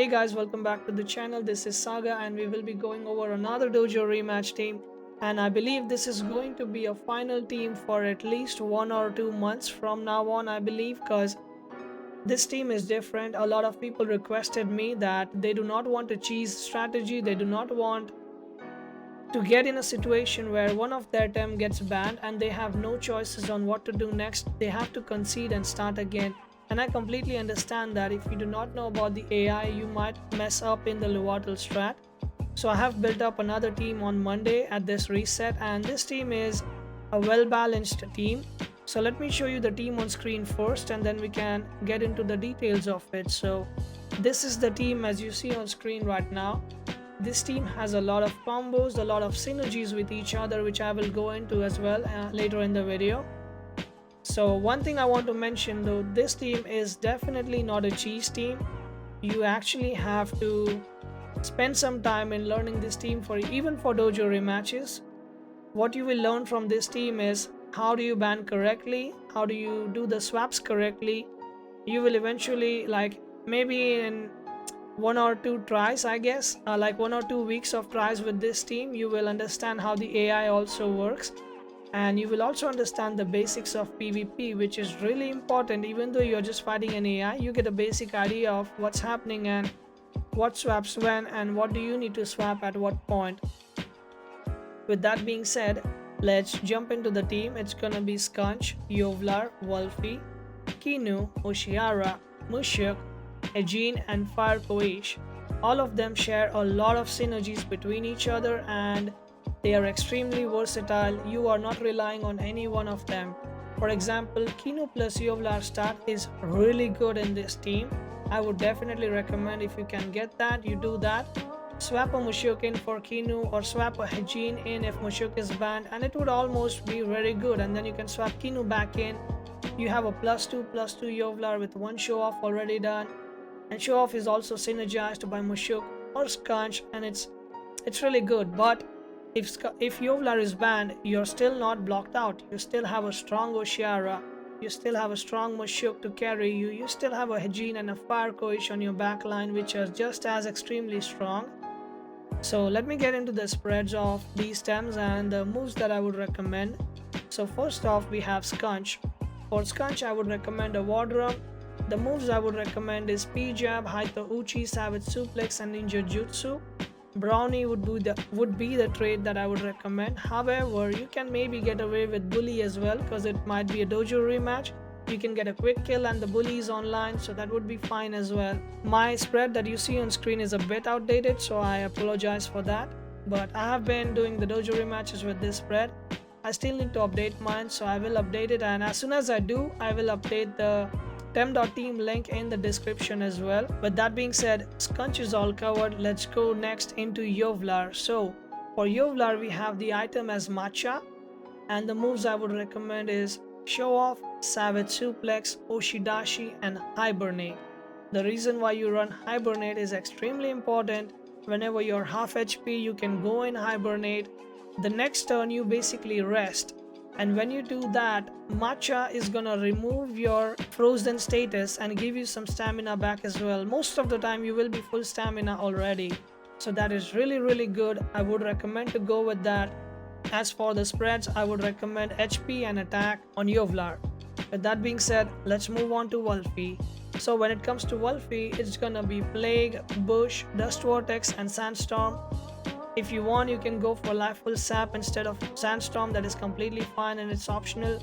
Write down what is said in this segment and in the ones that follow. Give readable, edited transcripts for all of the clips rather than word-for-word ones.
Hey guys, welcome back to the channel. This is Saga and we will be going over another Dojo rematch team. And I believe this is going to be a final team for at least 1 or 2 months from now on, I believe, because this team is different. A lot of people requested me that they do not want a cheese strategy, they do not want to get in a situation where one of their team gets banned and they have no choices on what to do next. They have to concede and start again. And I completely understand that if you do not know about the AI, you might mess up in the Luvatal strat. So I have built up another team on Monday at this reset, and this team is a well balanced team. So let me show you the team on screen first and then we can get into the details of it. So this is the team as you see on screen right now. This team has a lot of combos, a lot of synergies with each other, which I will go into as well later in the video. So one thing I want to mention though, this team is definitely not a cheese team. You actually have to spend some time in learning this team for even for dojo rematches. What you will learn from this team is how do you ban correctly, how do you do the swaps correctly. You will eventually, like, maybe in 1 or 2 tries, I guess, like 1 or 2 weeks of tries with this team, you will understand how the AI also works, and you will also understand the basics of PvP, which is really important. Even though you're just fighting an AI, you get a basic idea of what's happening and what swaps when and what do you need to swap at what point. With that being said, let's jump into the team. It's gonna be Skunch, Yovlar, Wolfie, Kinu, Oshiara, Mushuk, Ejin, and Fire Koish. All of them share a lot of synergies between each other and they are extremely versatile. You are not relying on any one of them. For example, Kinu plus Yovlar start is really good in this team. I would definitely recommend if you can get that, you do that. Swap a Mushuk in for Kinu or swap a Hejin in if Mushuk is banned and it would almost be very good, and then you can swap Kinu back in. You have a +2/+2 Yovlar with one show off already done, and show off is also synergized by Mushuk or Skunch, and it's really good. But if Yovlar is banned, you're still not blocked out. You still have a strong Oshiara, you still have a strong Mushuk to carry you, you still have a Hejin and a Fire Koish on your back line, which are just as extremely strong. So let me get into the spreads of these stems and the moves that I would recommend. So first off, we have Skunch. For Skunch, I would recommend a War Drum. The moves I would recommend is P-Jab, Haito Uchi, Savage Suplex, and Ninja Jutsu. Brownie would be the trade that I would recommend. However, you can maybe get away with Bully as well because it might be a dojo rematch. You can get a quick kill and the Bully is online, so that would be fine as well. My spread that you see on screen is a bit outdated, so I apologize for that. But I have been doing the dojo rematches with this spread. I still need to update mine, so I will update it, and as soon as I do, I will update the tem.team link in the description as well. With that being said, Skunch is all covered. Let's go next into Yovlar. So for Yovlar, we have the item as Matcha, and the moves I would recommend is Show Off, Savage Suplex, Oshidashi, and Hibernate. The reason why you run Hibernate is extremely important. Whenever you're half HP, you can go in Hibernate. The next turn you basically rest, and when you do that, Matcha is gonna remove your frozen status and give you some stamina back as well. Most of the time you will be full stamina already, so that is really good. I would recommend to go with that. As for the spreads, I would recommend HP and attack on Yovlar. With that being said, let's move on to Wolfie. So when it comes to Wolfie, it's gonna be Plague, Bush, Dust Vortex, and Sandstorm. If you want, you can go for Lifeful Sap instead of Sandstorm. That is completely fine and it's optional.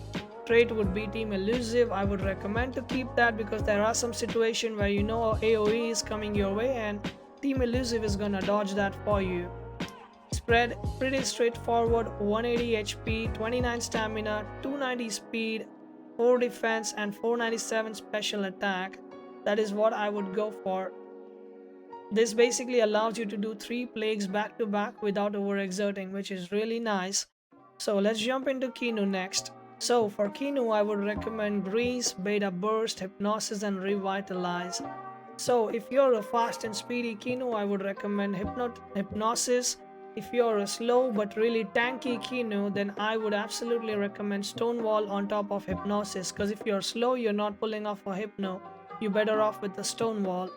Trait would be Team Elusive. I would recommend to keep that because there are some situations where you know AoE is coming your way and Team Elusive is gonna dodge that for you. Spread pretty straightforward: 180 HP, 29 stamina, 290 speed, 4 defense, and 497 special attack. That is what I would go for. This basically allows you to do 3 plagues back to back without overexerting, which is really nice. So let's jump into Kinu next. So for Kinu, I would recommend Grease, Beta Burst, Hypnosis, and Revitalize. So if you're a fast and speedy Kinu, I would recommend Hypnosis. If you're a slow but really tanky Kinu, then I would absolutely recommend Stonewall on top of Hypnosis, because if you're slow, you're not pulling off a Hypno. You're better off with the Stonewall.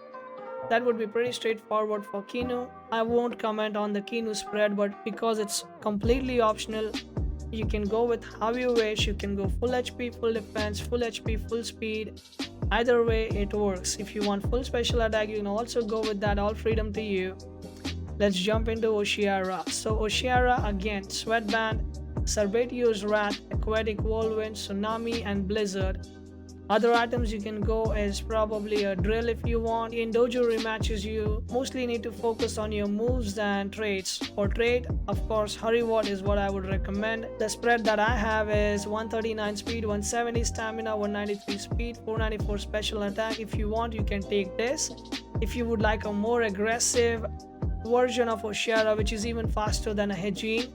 That would be pretty straightforward for Kinu. I won't comment on the Kinu spread, but because it's completely optional, you can go with how you wish. You can go full HP, full defense, full HP, full speed. Either way, it works. If you want full special attack, you can also go with that, all freedom to you. Let's jump into Oshiara. So Oshiara, again, Sweatband, Sarbatios Wrath, Aquatic Whirlwind, Tsunami, and Blizzard. Other items you can go is probably a drill if you want. In dojo rematches, you mostly need to focus on your moves and traits. For trait, of course, Hurry Ward is what I would recommend. The spread that I have is 139 speed, 170 stamina, 193 speed, 494 special attack. If you want, you can take this. If you would like a more aggressive version of Oshiara, which is even faster than a Hejin,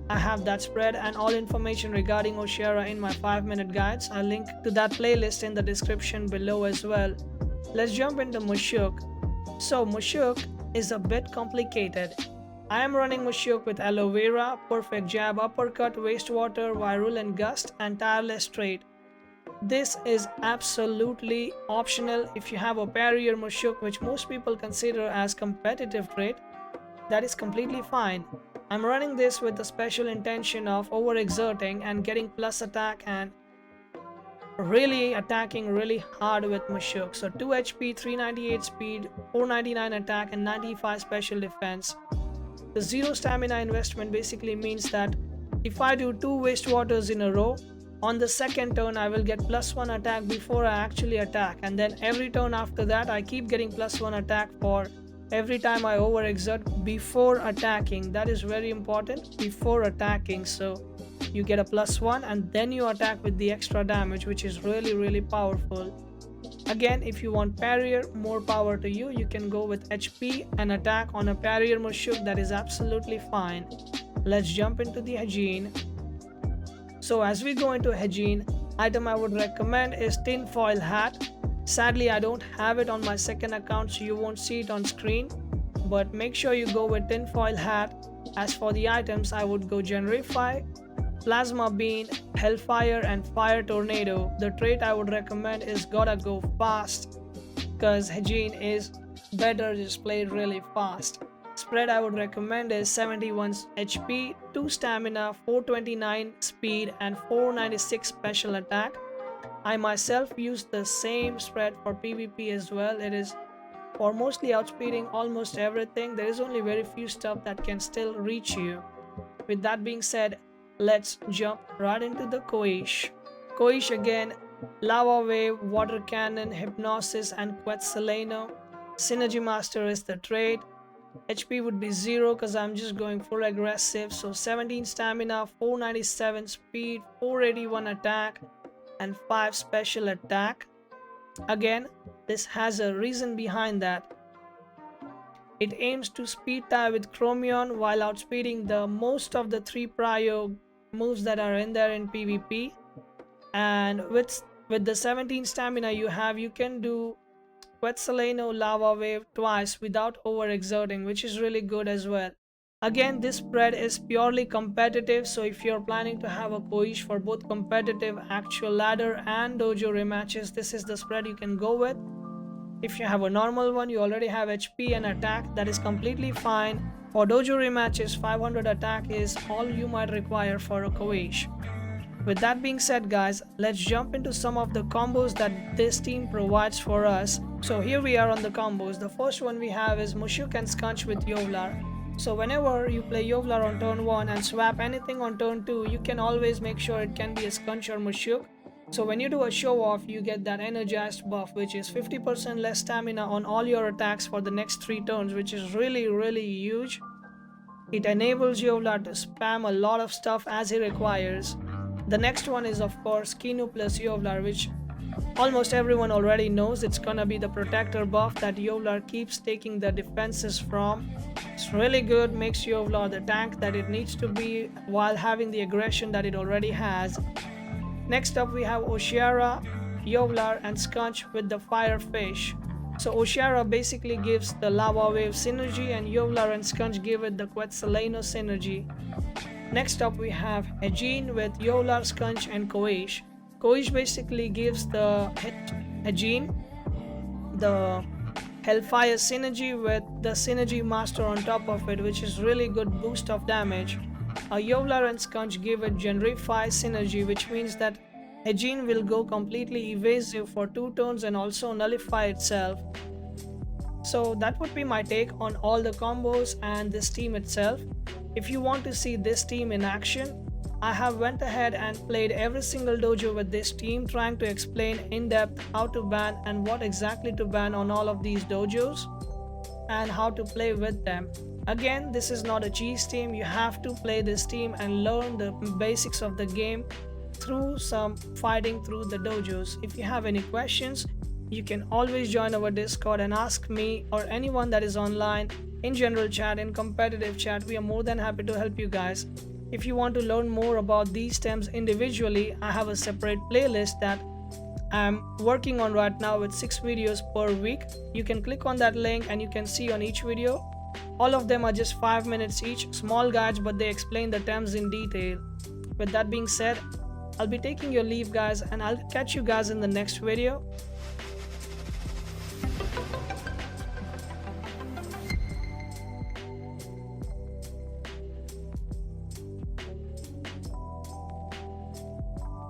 I have that spread and all information regarding Oshiara in my 5-minute guides. I'll link to that playlist in the description below as well. Let's jump into Mushuk. So Mushuk is a bit complicated. I am running Mushuk with Aloe Vera, Perfect Jab, Uppercut, Wastewater, Virulent Gust, and Tireless Trait. This is absolutely optional. If you have a parry or Mushuk, which most people consider as competitive trait, that is completely fine. I'm running this with the special intention of overexerting and getting plus attack and really attacking really hard with Mushuk. So 2 HP, 398 speed, 499 attack, and 95 special defense. The 0 stamina investment basically means that if I do 2 wastewaters in a row, on the second turn I will get +1 attack before I actually attack, and then every turn after that I keep getting +1 attack for every time I overexert before attacking. That is very important, before attacking. So you get a +1 and then you attack with the extra damage, which is really powerful. Again, if you want parrier, more power to you. You can go with HP and attack on a parrier Mushuk. That is absolutely fine. Let's jump into the Hejin. So as we go into Hejin, item I would recommend is Tinfoil Hat. Sadly, I don't have it on my second account, so you won't see it on screen, but make sure you go with Tinfoil Hat. As for the items, I would go Generify, Plasma Beam, Hellfire, and Fire Tornado. The trait I would recommend is Gotta Go Fast, because Hejin is better just played really fast. Spread I would recommend is 71 HP, 2 stamina, 429 speed, and 496 special attack. I myself use the same spread for PvP as well. It is for mostly outspeeding almost everything. There is only very few stuff that can still reach you. With that being said, let's jump right into the Koish. Koish again, Lava Wave, Water Cannon, Hypnosis, and Quetzaleno. Synergy Master is the trait. HP would be 0 because I'm just going full aggressive. So 17 stamina, 497 speed, 481 attack, and 5 special attack. Again, this has a reason behind that. It aims to speed tie with Chromion while outspeeding the most of the 3 prio moves that are in there in PvP. And with the 17 stamina you have, you can do Quetzaleno Lava Wave twice without overexerting, which is really good as well. Again, this spread is purely competitive, so if you're planning to have a Koish for both competitive, actual ladder, and dojo rematches, this is the spread you can go with. If you have a normal one, you already have HP and attack, that is completely fine. For dojo rematches, 500 attack is all you might require for a Koish. With that being said, guys, let's jump into some of the combos that this team provides for us. So here we are on the combos. The first one we have is Mushuk and Skunch with Yovlar. So whenever you play Yovlar on turn 1 and swap anything on turn 2, you can always make sure it can be a Skunch or Mushuk. So when you do a show off, you get that energized buff, which is 50% less stamina on all your attacks for the next 3 turns, which is really huge. It enables Yovlar to spam a lot of stuff as he requires. The next one is of course Kinu plus Yovlar, which almost everyone already knows. It's gonna be the protector buff that Yovlar keeps taking the defenses from. It's really good, makes Yovlar the tank that it needs to be while having the aggression that it already has. Next up we have Oshiara, Yovlar, and Skunch with the Fire Fish. So Oshiara basically gives the Lava Wave synergy, and Yovlar and Skunch give it the Quetzaleno synergy. Next up we have Hejin with Yovlar, Skunch, and Koish. Koish basically gives the Hejin the Hellfire Synergy with the Synergy Master on top of it, which is really good boost of damage. A Yovlar and Skunch give it Generify Synergy, which means that Hejin will go completely evasive for 2 turns and also nullify itself. So that would be my take on all the combos and this team itself. If you want to see this team in action, I have went ahead and played every single dojo with this team, trying to explain in depth how to ban and what exactly to ban on all of these dojos and how to play with them. Again, this is not a cheese team. You have to play this team and learn the basics of the game through some fighting through the dojos. If you have any questions, you can always join our Discord and ask me or anyone that is online in general chat, in competitive chat. We are more than happy to help you guys. If you want to learn more about these stems individually, I have a separate playlist that I'm working on right now with 6 videos per week. You can click on that link and you can see on each video. All of them are just 5 minutes each, small guides, but they explain the terms in detail. With that being said, I'll be taking your leave guys, and I'll catch you guys in the next video.